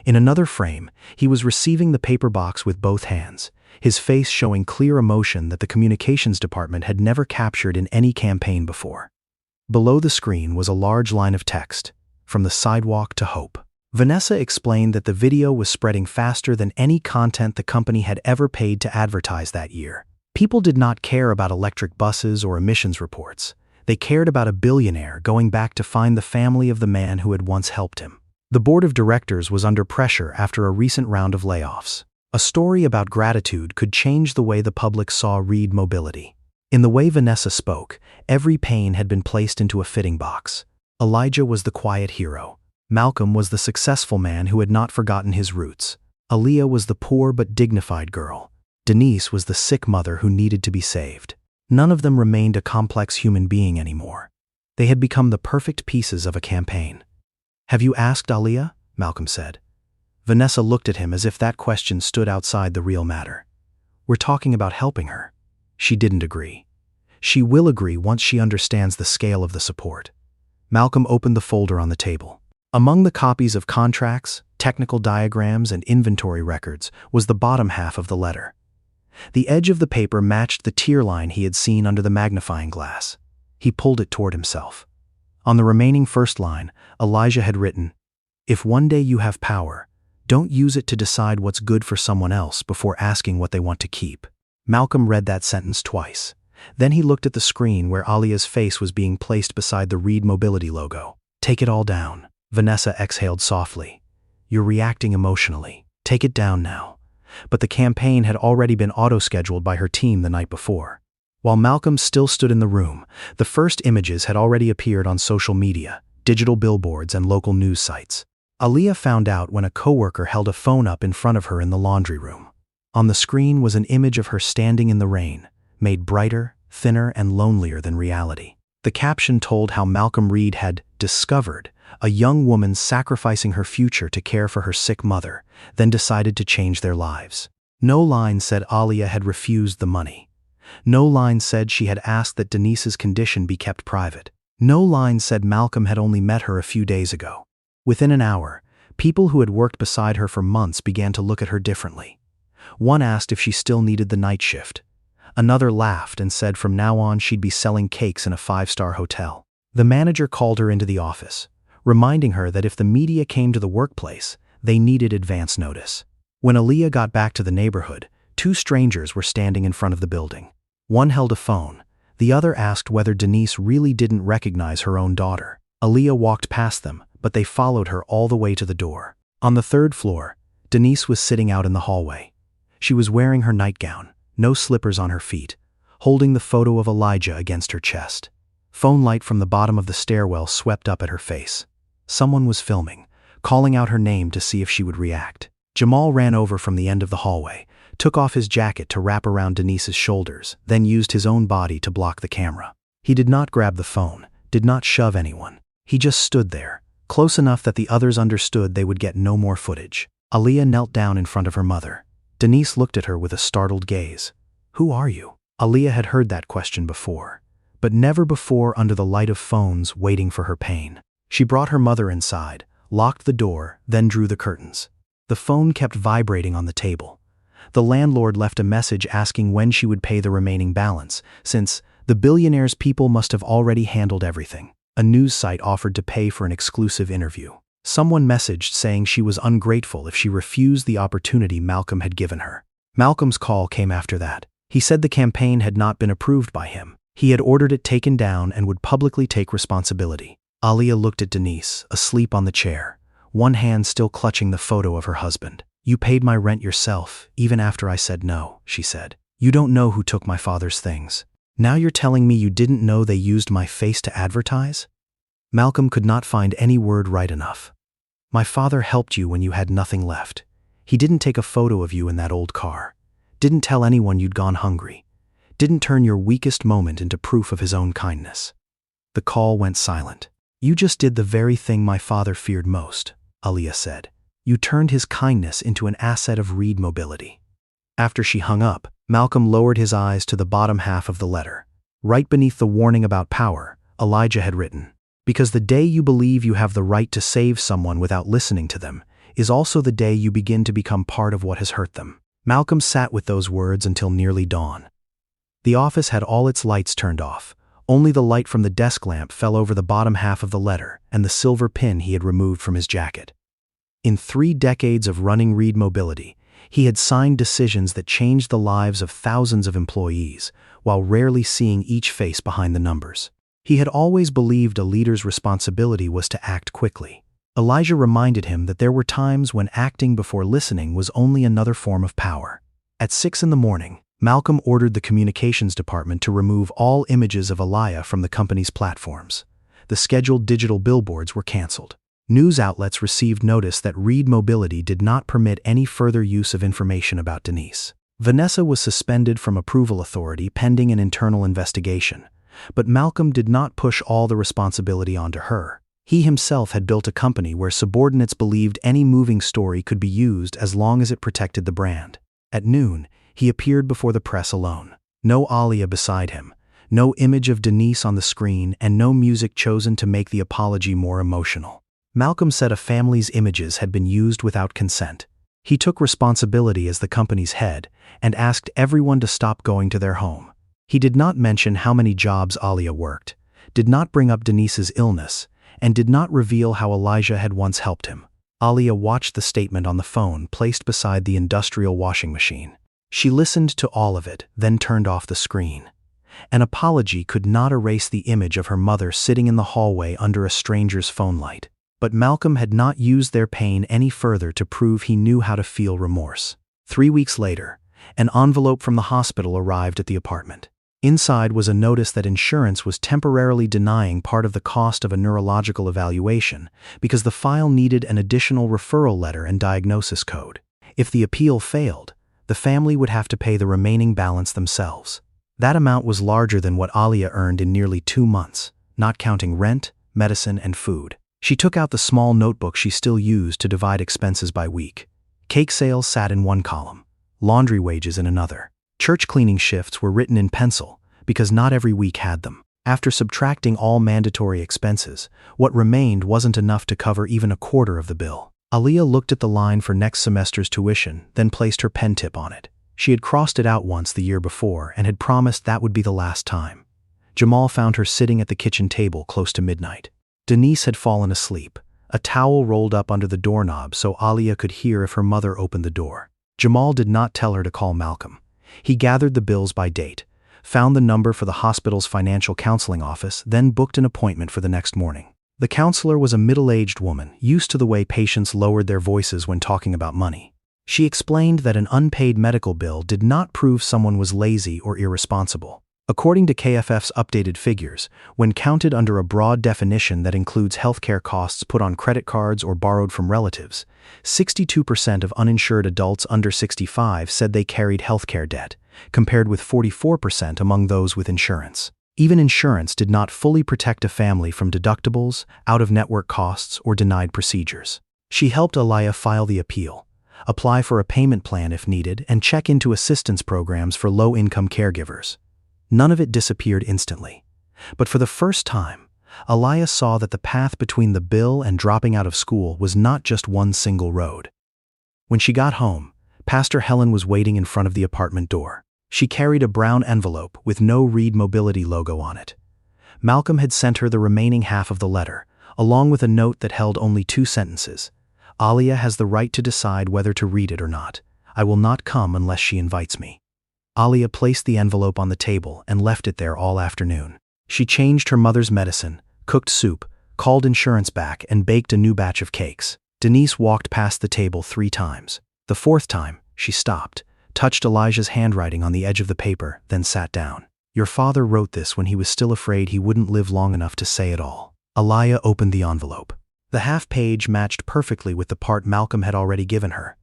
In another frame, he was receiving the paper box with both hands, his face showing clear emotion that the communications department had never captured in any campaign before. Below the screen was a large line of text: "From the sidewalk to hope." Vanessa explained that the video was spreading faster than any content the company had ever paid to advertise that year. People did not care about electric buses or emissions reports. They cared about a billionaire going back to find the family of the man who had once helped him. The board of directors was under pressure after a recent round of layoffs. A story about gratitude could change the way the public saw Reed Mobility. In the way Vanessa spoke, every pain had been placed into a fitting box. Elijah was the quiet hero. Malcolm was the successful man who had not forgotten his roots. Aaliyah was the poor but dignified girl. Denise was the sick mother who needed to be saved. None of them remained a complex human being anymore. They had become the perfect pieces of a campaign. "Have you asked Aaliyah?" Malcolm said. Vanessa looked at him as if that question stood outside the real matter. "We're talking about helping her." She didn't agree. "She will agree once she understands the scale of the support." Malcolm opened the folder on the table. Among the copies of contracts, technical diagrams, and inventory records was the bottom half of the letter. The edge of the paper matched the tier line he had seen under the magnifying glass. He pulled it toward himself. On the remaining first line, Elijah had written, "If one day you have power, don't use it to decide what's good for someone else before asking what they want to keep." Malcolm read that sentence twice. Then he looked at the screen where Aaliyah's face was being placed beside the Reed Mobility logo. "Take it all down." Vanessa exhaled softly. "You're reacting emotionally. Take it down now." But the campaign had already been auto-scheduled by her team the night before. While Malcolm still stood in the room, the first images had already appeared on social media, digital billboards, and local news sites. Aaliyah found out when a coworker held a phone up in front of her in the laundry room. On the screen was an image of her standing in the rain, made brighter, thinner, and lonelier than reality. The caption told how Malcolm Reed had discovered a young woman sacrificing her future to care for her sick mother, then decided to change their lives. No line said Aaliyah had refused the money. No line said she had asked that Denise's condition be kept private. No line said Malcolm had only met her a few days ago. Within an hour, people who had worked beside her for months began to look at her differently. One asked if she still needed the night shift. Another laughed and said from now on she'd be selling cakes in a 5-star hotel. The manager called her into the office, reminding her that if the media came to the workplace, they needed advance notice. When Aaliyah got back to the neighborhood, 2 strangers were standing in front of the building. One held a phone. The other asked whether Denise really didn't recognize her own daughter. Aaliyah walked past them, but they followed her all the way to the door. On the 3rd floor, Denise was sitting out in the hallway. She was wearing her nightgown, no slippers on her feet, holding the photo of Elijah against her chest. Phone light from the bottom of the stairwell swept up at her face. Someone was filming, calling out her name to see if she would react. Jamal ran over from the end of the hallway, took off his jacket to wrap around Denise's shoulders, then used his own body to block the camera. He did not grab the phone, did not shove anyone. He just stood there, close enough that the others understood they would get no more footage. Aaliyah knelt down in front of her mother. Denise looked at her with a startled gaze. "Who are you?" Aaliyah had heard that question before, but never before under the light of phones waiting for her pain. She brought her mother inside, locked the door, then drew the curtains. The phone kept vibrating on the table. The landlord left a message asking when she would pay the remaining balance, since the Billionaire's people must have already handled everything. A news site offered to pay for an exclusive interview. Someone messaged saying she was ungrateful if she refused the opportunity Malcolm had given her. Malcolm's call came after that. He said the campaign had not been approved by him. He had ordered it taken down and would publicly take responsibility. Aaliyah looked at Denise, asleep on the chair, one hand still clutching the photo of her husband. "You paid my rent yourself, even after I said no," she said. "You don't know who took my father's things. Now you're telling me you didn't know they used my face to advertise?" Malcolm could not find any word right enough. "My father helped you when you had nothing left. He didn't take a photo of you in that old car. Didn't tell anyone you'd gone hungry. Didn't turn your weakest moment into proof of his own kindness." The call went silent. "You just did the very thing my father feared most," Aaliyah said. "You turned his kindness into an asset of Reed Mobility." After she hung up, Malcolm lowered his eyes to the bottom half of the letter. Right beneath the warning about power, Elijah had written, "Because the day you believe you have the right to save someone without listening to them is also the day you begin to become part of what has hurt them." Malcolm sat with those words until nearly dawn. The office had all its lights turned off. Only the light from the desk lamp fell over the bottom half of the letter and the silver pin he had removed from his jacket. In 3 decades of running Reed Mobility, he had signed decisions that changed the lives of thousands of employees, while rarely seeing each face behind the numbers. He had always believed a leader's responsibility was to act quickly. Elijah reminded him that there were times when acting before listening was only another form of power. At 6 in the morning, Malcolm ordered the communications department to remove all images of Aaliyah from the company's platforms. The scheduled digital billboards were canceled. News outlets received notice that Reed Mobility did not permit any further use of information about Denise. Vanessa was suspended from approval authority pending an internal investigation, but Malcolm did not push all the responsibility onto her. He himself had built a company where subordinates believed any moving story could be used as long as it protected the brand. At noon, he appeared before the press alone. No Aaliyah beside him, no image of Denise on the screen, and no music chosen to make the apology more emotional. Malcolm said a family's images had been used without consent. He took responsibility as the company's head and asked everyone to stop going to their home. He did not mention how many jobs Aaliyah worked, did not bring up Denise's illness, and did not reveal how Elijah had once helped him. Aaliyah watched the statement on the phone placed beside the industrial washing machine. She listened to all of it, then turned off the screen. An apology could not erase the image of her mother sitting in the hallway under a stranger's phone light. But Malcolm had not used their pain any further to prove he knew how to feel remorse. 3 weeks later, an envelope from the hospital arrived at the apartment. Inside was a notice that insurance was temporarily denying part of the cost of a neurological evaluation because the file needed an additional referral letter and diagnosis code. If the appeal failed, the family would have to pay the remaining balance themselves. That amount was larger than what Aaliyah earned in nearly 2 months, not counting rent, medicine, and food. She took out the small notebook she still used to divide expenses by week. Cake sales sat in one column, laundry wages in another. Church cleaning shifts were written in pencil because not every week had them. After subtracting all mandatory expenses, what remained wasn't enough to cover even a quarter of the bill. Aaliyah looked at the line for next semester's tuition, then placed her pen tip on it. She had crossed it out once the year before and had promised that would be the last time. Jamal found her sitting at the kitchen table close to midnight. Denise had fallen asleep, a towel rolled up under the doorknob so Aaliyah could hear if her mother opened the door. Jamal did not tell her to call Malcolm. He gathered the bills by date, found the number for the hospital's financial counseling office, then booked an appointment for the next morning. The counselor was a middle-aged woman, used to the way patients lowered their voices when talking about money. She explained that an unpaid medical bill did not prove someone was lazy or irresponsible. According to KFF's updated figures, when counted under a broad definition that includes healthcare costs put on credit cards or borrowed from relatives, 62% of uninsured adults under 65 said they carried healthcare debt, compared with 44% among those with insurance. Even insurance did not fully protect a family from deductibles, out-of-network costs, or denied procedures. She helped Aaliyah file the appeal, apply for a payment plan if needed, and check into assistance programs for low-income caregivers. None of it disappeared instantly. But for the first time, Aaliyah saw that the path between the bill and dropping out of school was not just one single road. When she got home, Pastor Helen was waiting in front of the apartment door. She carried a brown envelope with no Read Mobility logo on it. Malcolm had sent her the remaining half of the letter, along with a note that held only 2 sentences. Aaliyah has the right to decide whether to read it or not. I will not come unless she invites me. Aaliyah placed the envelope on the table and left it there all afternoon. She changed her mother's medicine, cooked soup, called insurance back, and baked a new batch of cakes. Denise walked past the table 3 times. The 4th time, she stopped, touched Elijah's handwriting on the edge of the paper, then sat down. Your father wrote this when he was still afraid he wouldn't live long enough to say it all. Aaliyah opened the envelope. The half-page matched perfectly with the part Malcolm had already given her.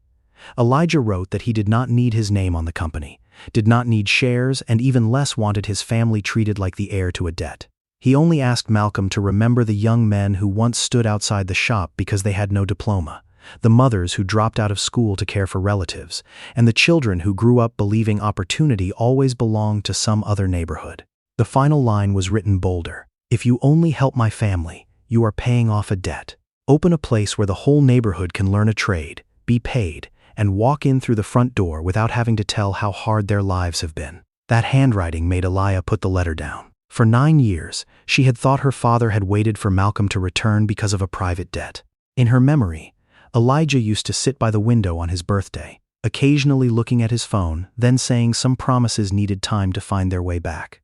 Elijah wrote that he did not need his name on the company, did not need shares, and even less wanted his family treated like the heir to a debt. He only asked Malcolm to remember the young men who once stood outside the shop because they had no diploma, the mothers who dropped out of school to care for relatives, and the children who grew up believing opportunity always belonged to some other neighborhood. The final line was written bolder. If you only help my family, you are paying off a debt. Open a place where the whole neighborhood can learn a trade, be paid, and walk in through the front door without having to tell how hard their lives have been. That handwriting made Aaliyah put the letter down. For 9 years, she had thought her father had waited for Malcolm to return because of a private debt. In her memory, Elijah used to sit by the window on his birthday, occasionally looking at his phone, then saying some promises needed time to find their way back.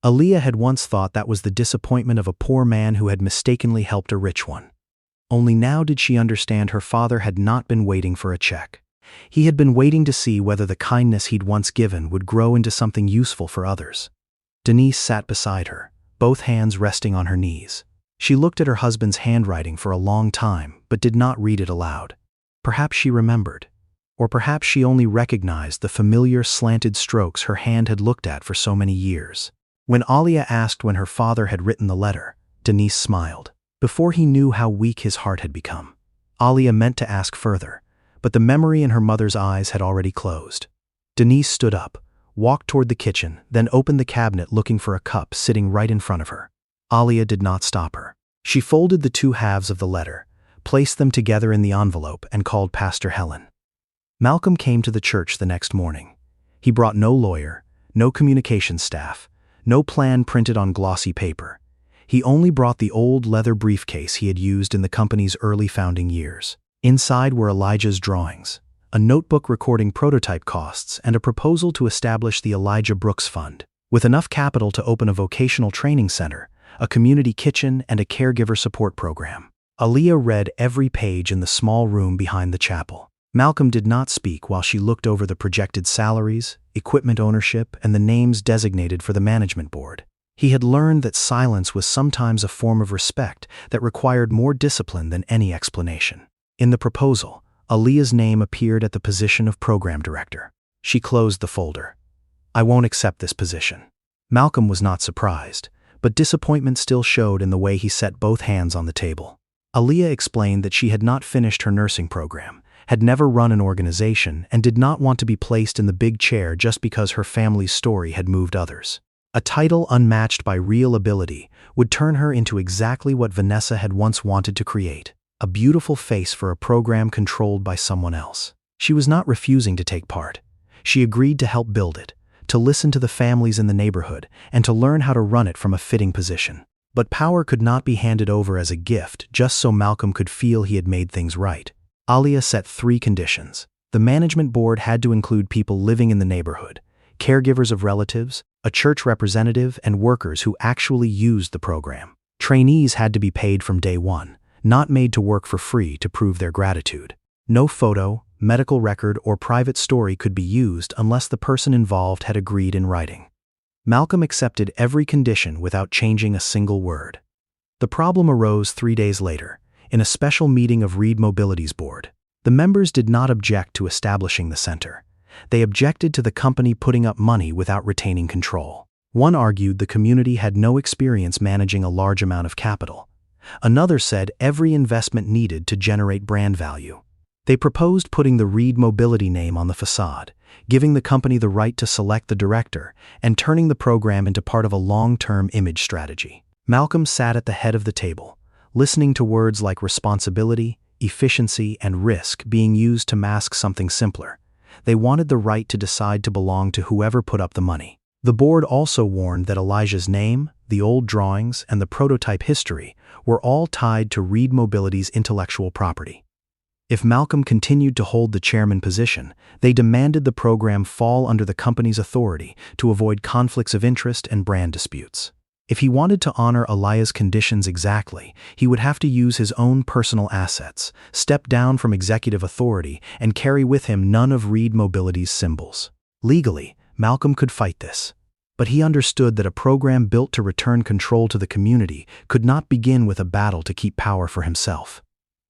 Aaliyah had once thought that was the disappointment of a poor man who had mistakenly helped a rich one. Only now did she understand her father had not been waiting for a check. He had been waiting to see whether the kindness he'd once given would grow into something useful for others. Denise sat beside her, both hands resting on her knees. She looked at her husband's handwriting for a long time, but did not read it aloud. Perhaps she remembered. Or perhaps she only recognized the familiar slanted strokes her hand had looked at for so many years. When Aaliyah asked when her father had written the letter, Denise smiled. Before he knew how weak his heart had become, Aaliyah meant to ask further, but the memory in her mother's eyes had already closed. Denise stood up, walked toward the kitchen, then opened the cabinet looking for a cup sitting right in front of her. Aaliyah did not stop her. She folded the 2 halves of the letter, placed them together in the envelope, and called Pastor Helen. Malcolm came to the church the next morning. He brought no lawyer, no communications staff, no plan printed on glossy paper. He only brought the old leather briefcase he had used in the company's early founding years. Inside were Elijah's drawings, a notebook recording prototype costs, and a proposal to establish the Aaliyah Brooks Fund, with enough capital to open a vocational training center, a community kitchen, and a caregiver support program. Aaliyah read every page in the small room behind the chapel. Malcolm did not speak while she looked over the projected salaries, equipment ownership, and the names designated for the management board. He had learned that silence was sometimes a form of respect that required more discipline than any explanation. In the proposal, Aaliyah's name appeared at the position of program director. She closed the folder. "I won't accept this position." Malcolm was not surprised, but disappointment still showed in the way he set both hands on the table. Aaliyah explained that she had not finished her nursing program, had never run an organization, and did not want to be placed in the big chair just because her family's story had moved others. A title unmatched by real ability would turn her into exactly what Vanessa had once wanted to create, a beautiful face for a program controlled by someone else. She was not refusing to take part. She agreed to help build it, to listen to the families in the neighborhood, and to learn how to run it from a fitting position. But power could not be handed over as a gift just so Malcolm could feel he had made things right. Aaliyah set 3 conditions. The management board had to include people living in the neighborhood, caregivers of relatives, a church representative, and workers who actually used the program. Trainees had to be paid from day one, not made to work for free to prove their gratitude. No photo, medical record, or private story could be used unless the person involved had agreed in writing. Malcolm accepted every condition without changing a single word. The problem arose 3 days later, in a special meeting of Reed Mobility's board. The members did not object to establishing the center. They objected to the company putting up money without retaining control. One argued the community had no experience managing a large amount of capital. Another said every investment needed to generate brand value. They proposed putting the Reed Mobility name on the facade, giving the company the right to select the director, and turning the program into part of a long-term image strategy. Malcolm sat at the head of the table, listening to words like responsibility, efficiency, and risk being used to mask something simpler. They wanted the right to decide to belong to whoever put up the money. The board also warned that Elijah's name, the old drawings, and the prototype history were all tied to Reed Mobility's intellectual property. If Malcolm continued to hold the chairman position, they demanded the program fall under the company's authority to avoid conflicts of interest and brand disputes. If he wanted to honor Aaliyah's conditions exactly, he would have to use his own personal assets, step down from executive authority, and carry with him none of Reed Mobility's symbols. Legally, Malcolm could fight this. But he understood that a program built to return control to the community could not begin with a battle to keep power for himself.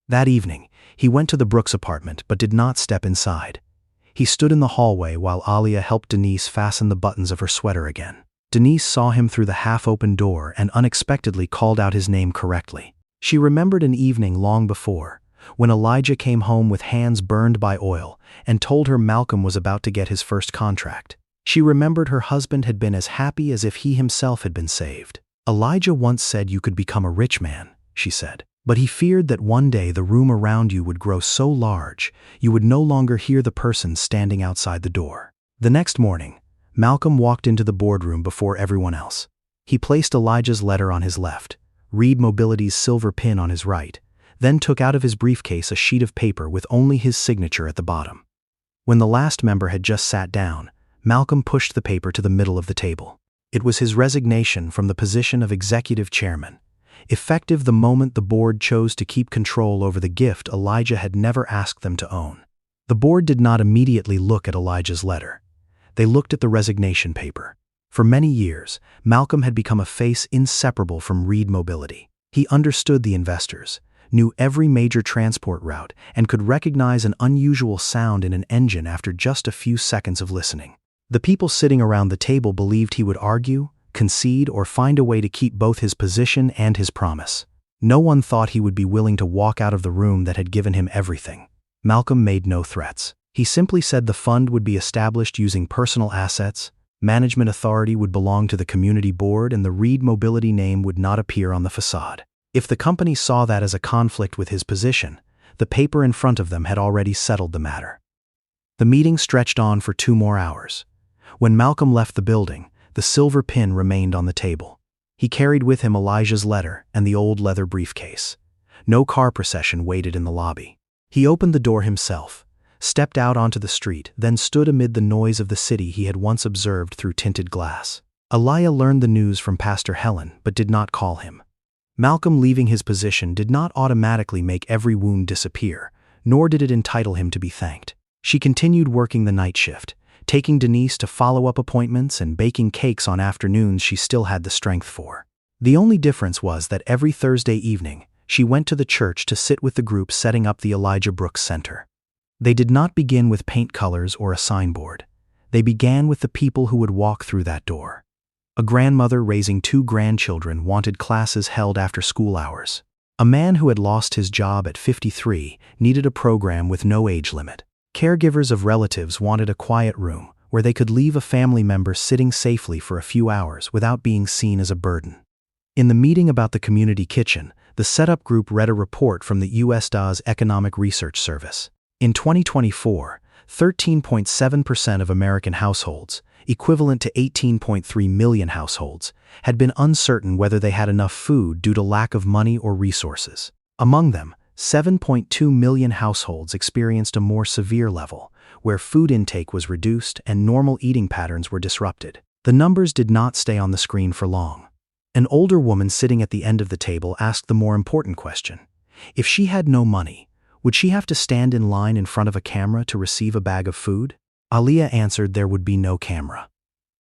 That evening, he went to the Brooks apartment but did not step inside. He stood in the hallway while Aaliyah helped Denise fasten the buttons of her sweater again. Denise saw him through the half-open door and unexpectedly called out his name correctly. She remembered an evening long before, when Elijah came home with hands burned by oil and told her Malcolm was about to get his first contract. She remembered her husband had been as happy as if he himself had been saved. "Elijah once said you could become a rich man," she said, "but he feared that one day the room around you would grow so large you would no longer hear the person standing outside the door." The next morning, Malcolm walked into the boardroom before everyone else. He placed Elijah's letter on his left, Reed Mobility's silver pin on his right, then took out of his briefcase a sheet of paper with only his signature at the bottom. When the last member had just sat down, Malcolm pushed the paper to the middle of the table. It was his resignation from the position of executive chairman, effective the moment the board chose to keep control over the gift Elijah had never asked them to own. The board did not immediately look at Elijah's letter. They looked at the resignation paper. For many years, Malcolm had become a face inseparable from Reed Mobility. He understood the investors, knew every major transport route, and could recognize an unusual sound in an engine after just a few seconds of listening. The people sitting around the table believed he would argue, concede, or find a way to keep both his position and his promise. No one thought he would be willing to walk out of the room that had given him everything. Malcolm made no threats. He simply said the fund would be established using personal assets, management authority would belong to the community board, and the Reed Mobility name would not appear on the facade. If the company saw that as a conflict with his position, the paper in front of them had already settled the matter. The meeting stretched on for 2 more hours. When Malcolm left the building, the silver pin remained on the table. He carried with him Elijah's letter and the old leather briefcase. No car procession waited in the lobby. He opened the door himself, stepped out onto the street, then stood amid the noise of the city he had once observed through tinted glass. Aaliyah learned the news from Pastor Helen, but did not call him. Malcolm leaving his position did not automatically make every wound disappear, nor did it entitle him to be thanked. She continued working the night shift, taking Denise to follow-up appointments and baking cakes on afternoons she still had the strength for. The only difference was that every Thursday evening, she went to the church to sit with the group setting up the Aaliyah Brooks Center. They did not begin with paint colors or a signboard. They began with the people who would walk through that door. A grandmother raising 2 grandchildren wanted classes held after school hours. A man who had lost his job at 53 needed a program with no age limit. Caregivers of relatives wanted a quiet room where they could leave a family member sitting safely for a few hours without being seen as a burden. In the meeting about the community kitchen, the setup group read a report from the USDA's Economic Research Service. In 2024, 13.7% of American households, equivalent to 18.3 million households, had been uncertain whether they had enough food due to lack of money or resources. Among them, 7.2 million households experienced a more severe level, where food intake was reduced and normal eating patterns were disrupted. The numbers did not stay on the screen for long. An older woman sitting at the end of the table asked the more important question. If she had no money, would she have to stand in line in front of a camera to receive a bag of food? Aaliyah answered there would be no camera.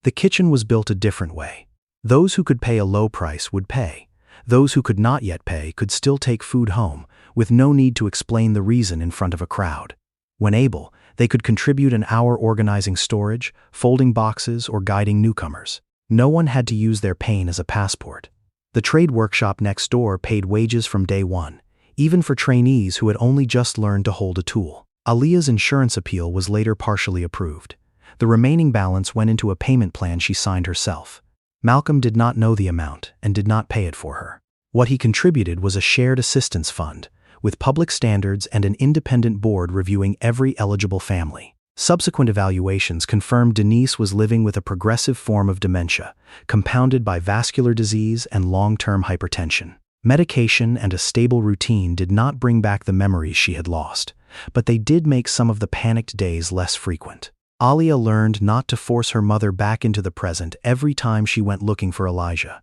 The kitchen was built a different way. Those who could pay a low price would pay. Those who could not yet pay could still take food home, with no need to explain the reason in front of a crowd. When able, they could contribute an hour organizing storage, folding boxes, or guiding newcomers. No one had to use their pain as a passport. The trade workshop next door paid wages from day one, even for trainees who had only just learned to hold a tool. Aaliyah's insurance appeal was later partially approved. The remaining balance went into a payment plan she signed herself. Malcolm did not know the amount and did not pay it for her. What he contributed was a shared assistance fund, with public standards and an independent board reviewing every eligible family. Subsequent evaluations confirmed Denise was living with a progressive form of dementia, compounded by vascular disease and long-term hypertension. Medication and a stable routine did not bring back the memories she had lost, but they did make some of the panicked days less frequent. Aaliyah learned not to force her mother back into the present every time she went looking for Elijah.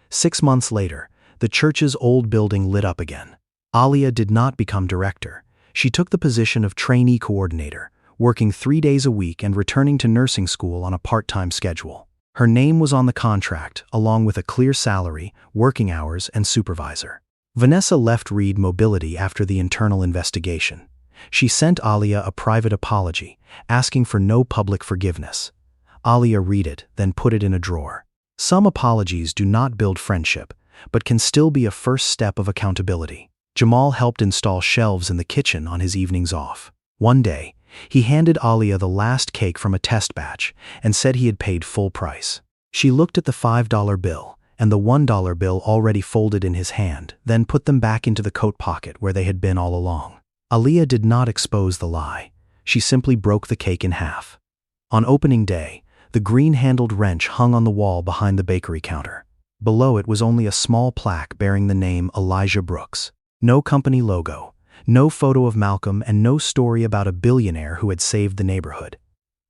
6 months later, the church's old building lit up again. Aaliyah did not become director. She took the position of trainee coordinator, working 3 days a week and returning to nursing school on a part-time schedule. Her name was on the contract, along with a clear salary, working hours, and supervisor. Vanessa left Reed Mobility after the internal investigation. She sent Aaliyah a private apology, asking for no public forgiveness. Aaliyah read it, then put it in a drawer. Some apologies do not build friendship, but can still be a first step of accountability. Jamal helped install shelves in the kitchen on his evenings off. One day, he handed Aaliyah the last cake from a test batch and said he had paid full price. She looked at the $5 bill and the $1 bill already folded in his hand, then put them back into the coat pocket where they had been all along. Aaliyah did not expose the lie. She simply broke the cake in half. On opening day, the green-handled wrench hung on the wall behind the bakery counter. Below it was only a small plaque bearing the name Aaliyah Brooks. No company logo, no photo of Malcolm, and no story about a billionaire who had saved the neighborhood.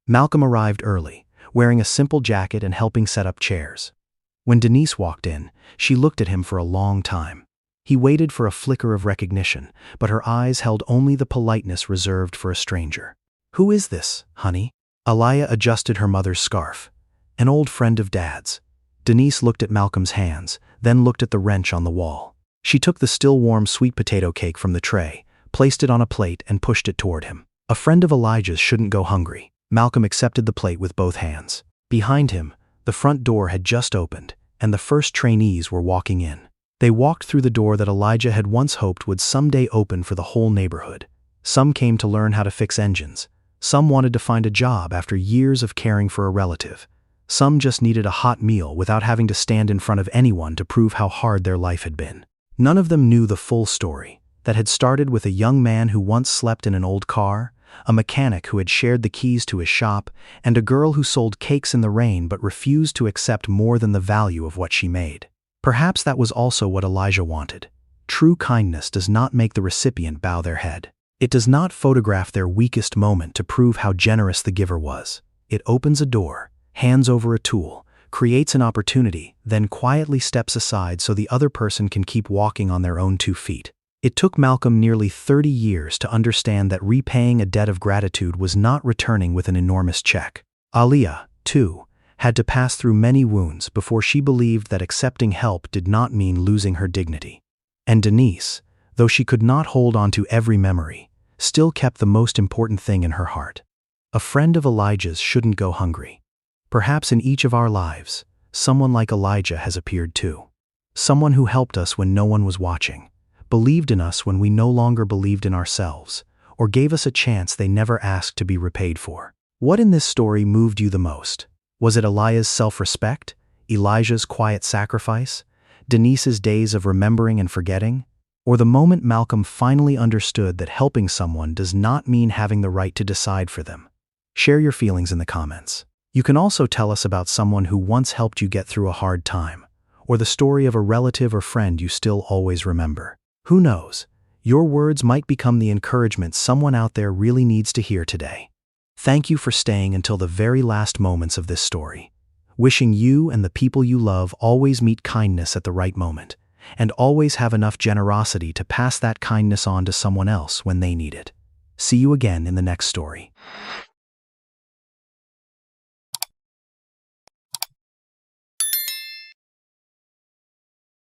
Malcolm arrived early, wearing a simple jacket and helping set up chairs. When Denise walked in, she looked at him for a long time. He waited for a flicker of recognition, but her eyes held only the politeness reserved for a stranger. "Who is this, honey?" Aaliyah adjusted her mother's scarf. "An old friend of Dad's." Denise looked at Malcolm's hands, then looked at the wrench on the wall. She took the still-warm sweet potato cake from the tray, placed it on a plate, and pushed it toward him. A friend of Elijah's shouldn't go hungry. Malcolm accepted the plate with both hands. Behind him, the front door had just opened, and the first trainees were walking in. They walked through the door that Elijah had once hoped would someday open for the whole neighborhood. Some came to learn how to fix engines. Some wanted to find a job after years of caring for a relative. Some just needed a hot meal without having to stand in front of anyone to prove how hard their life had been. None of them knew the full story, that had started with a young man who once slept in an old car, a mechanic who had shared the keys to his shop, and a girl who sold cakes in the rain but refused to accept more than the value of what she made. Perhaps that was also what Elijah wanted. True kindness does not make the recipient bow their head. It does not photograph their weakest moment to prove how generous the giver was. It opens a door, hands over a tool, creates an opportunity, then quietly steps aside so the other person can keep walking on their own 2 feet. It took Malcolm nearly 30 years to understand that repaying a debt of gratitude was not returning with an enormous check. Aaliyah, too, had to pass through many wounds before she believed that accepting help did not mean losing her dignity. And Denise, though she could not hold on to every memory, still kept the most important thing in her heart. A friend of Elijah's shouldn't go hungry. Perhaps in each of our lives, someone like Elijah has appeared too. Someone who helped us when no one was watching, believed in us when we no longer believed in ourselves, or gave us a chance they never asked to be repaid for. What in this story moved you the most? Was it Aaliyah's self-respect, Elijah's quiet sacrifice, Denise's days of remembering and forgetting, or the moment Malcolm finally understood that helping someone does not mean having the right to decide for them? Share your feelings in the comments. You can also tell us about someone who once helped you get through a hard time, or the story of a relative or friend you still always remember. Who knows? Your words might become the encouragement someone out there really needs to hear today. Thank you for staying until the very last moments of this story. Wishing you and the people you love always meet kindness at the right moment, and always have enough generosity to pass that kindness on to someone else when they need it. See you again in the next story.